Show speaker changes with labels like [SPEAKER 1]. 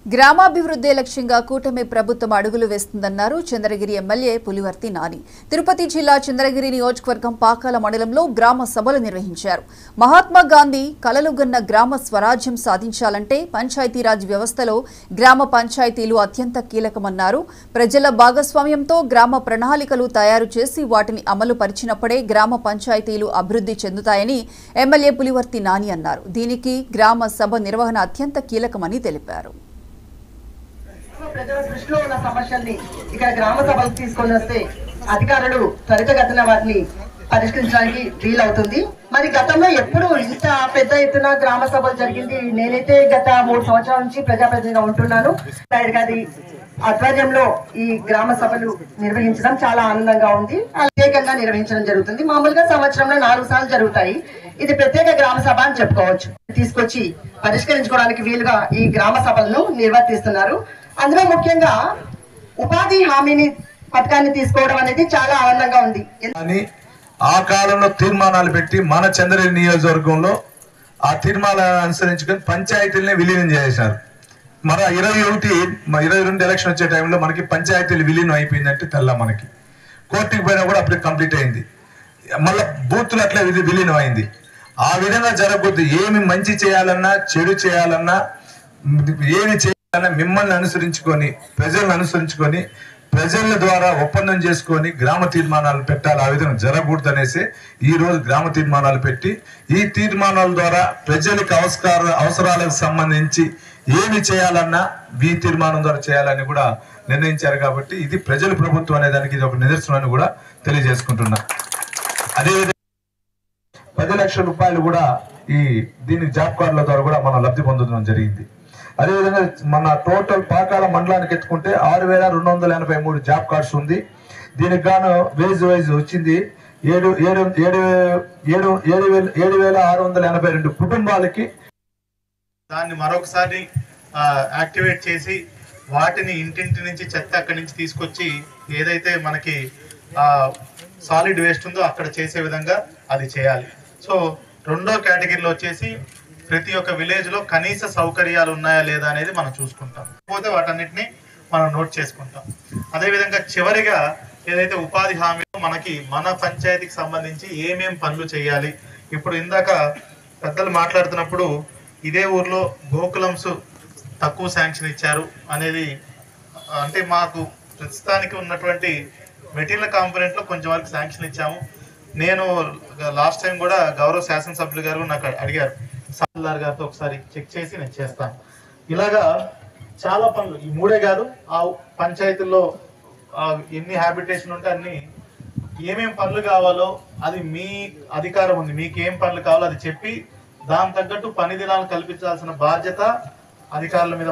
[SPEAKER 1] గ్రామాభివృద్ధి లక్ష్యంగా కూటమి ప్రభుత్వం అడుగులు వేస్తుందన్నారు చంద్రగిరి ఎమ్మెల్యే పులివర్తి నాని. తిరుపతి జిల్లా చంద్రగిరి నియోజకవర్గం పాకాల మండలంలో గ్రామ సభలు నిర్వహించారు. మహాత్మా గాంధీ కలలుగన్న గ్రామ స్వరాజ్యం సాధించాలంటే పంచాయతీరాజ్ వ్యవస్థలో గ్రామ పంచాయతీలు అత్యంత కీలకమన్నారు. ప్రజల భాగస్వామ్యంతో గ్రామ ప్రణాళికలు తయారు చేసి వాటిని అమలు పరిచినప్పుడే గ్రామ పంచాయతీలు అభివృద్ధి చెందుతాయని ఎమ్మెల్యే పులివర్తి నాని అన్నారు. దీనికి గ్రామ సభ నిర్వహణ అత్యంత కీలకమని తెలిపారు.
[SPEAKER 2] ప్రజల దృష్టిలో ఉన్న సమస్యల్ని ఇక్కడ గ్రామ సభలకు తీసుకొని వస్తే అధికారులు త్వరితగతిన వాటిని పరిష్కరించడానికి వీలవుతుంది. మరి గతంలో ఎప్పుడు ఇంత పెద్ద ఎత్తున గ్రామ సభలు జరిగింది నేనైతే గత 3 సంవత్సరాల నుంచి ప్రజాప్రతినిధిగా ఉంటున్నాను. గారి ఆధ్వర్యంలో ఈ గ్రామ సభలు నిర్వహించడం చాలా ఆనందంగా ఉంది. ప్రత్యేకంగా నిర్వహించడం జరుగుతుంది. మామూలుగా సంవత్సరంలో 4 సార్లు జరుగుతాయి. ఇది ప్రత్యేక గ్రామ సభ అని చెప్పుకోవచ్చు. తీసుకొచ్చి పరిష్కరించుకోవడానికి వీలుగా ఈ గ్రామ సభలను నిర్వర్తిస్తున్నారు. అందులో ముఖ్యంగా ఉపాధి హామీని పథకాన్ని తీసుకోవడం అనేది చాలా ఆనందంగా ఉంది.
[SPEAKER 3] ఆ కాలంలో తీర్మానాలు పెట్టి మన చంద్రగిరి నియోజకవర్గంలో ఆ తీర్మానాలను అనుసరించుకొని పంచాయతీలనే విలీనం చేశారు. మన 22 ఎలక్షన్ వచ్చే టైంలో మనకి పంచాయతీలు విలీనం అయిపోయిందంటే తెల్ల మనకి కోర్టుకి పోయినా కూడా అప్పుడు కంప్లీట్ అయింది. మళ్ళీ బూతులు అట్లా విలీనం అయింది. ఆ విధంగా జరగకూడదు. ఏమి మంచి చేయాలన్నా చెడు చేయాలన్నా ఏమి చేయాలన్నా మిమ్మల్ని అనుసరించుకొని ప్రజలను అనుసరించుకొని ప్రజల ద్వారా ఒప్పందం చేసుకొని గ్రామ తీర్మానాలు పెట్టాలి. ఆ విధంగా జరగకూడదు అనేసి ఈ రోజు గ్రామ తీర్మానాలు పెట్టి ఈ తీర్మానాల ద్వారా ప్రజలకు అవసరాలకు సంబంధించి ఏమి చేయాలన్నా ఈ తీర్మానం ద్వారా చేయాలని కూడా నిర్ణయించారు. కాబట్టి ఇది ప్రజల ప్రభుత్వం అనే దానికి ఇది ఒక నిదర్శనాన్ని కూడా తెలియజేసుకుంటున్నా. అదేవిధంగా 10 లక్షల రూపాయలు కూడా దీనికి జాబ్ కార్డుల ద్వారా కూడా మనం లబ్ధి పొందడం జరిగింది. అదేవిధంగా మన టోటల్ పాకాల మండలానికి ఎత్తుకుంటే 6,283 జాబ్ కార్డ్స్ ఉంది. దీనికి గాను వేజ్ వచ్చింది 7,682 కుటుంబాలకి.
[SPEAKER 4] దాన్ని మరొకసారి యాక్టివేట్ చేసి వాటిని ఇంటింటి నుంచి చెత్త అక్కడి నుంచి తీసుకొచ్చి ఏదైతే మనకి సాలిడ్ వేస్ట్ ఉందో అక్కడ చేసే విధంగా అది చేయాలి. సో రెండో కేటగిరీలో వచ్చేసి ప్రతి ఒక్క విలేజ్ లో కనీస సౌకర్యాలు ఉన్నాయా లేదా అనేది మనం చూసుకుంటాం. పోతే వాటన్నిటిని మనం నోట్ చేసుకుంటాం. అదేవిధంగా చివరిగా ఏదైతే ఉపాధి హామీలో మనకి మన పంచాయతీకి సంబంధించి ఏమేం పనులు చేయాలి. ఇప్పుడు ఇందాక పెద్దలు మాట్లాడుతున్నప్పుడు ఇదే ఊర్లో గోకులంస్ తక్కువ శాంక్షన్ ఇచ్చారు అనేది అంటే మాకు ప్రస్తుతానికి ఉన్నటువంటి మెటీరియల్ కాంపోనెంట్ లో కొంచెం వరకు శాంక్షన్ ఇచ్చాము. నేను లాస్ట్ టైం కూడా గౌరవ శాసనసభ్యులు గారు నాకు అడిగారు, సాల్దార్ గారితో ఒకసారి చెక్ చేసి నేను చేస్తాను. ఇలాగా చాలా పనులు ఈ 3 కాదు, ఆ పంచాయతీల్లో ఎన్ని హ్యాబిటేషన్ ఉంటే అన్ని ఏమేం పనులు కావాలో అది మీ అధికారం ఉంది. మీకు ఏం పనులు కావాలో అది చెప్పి దాని తగ్గట్టు పని దినాలు కల్పించాల్సిన బాధ్యత అధికారుల మీద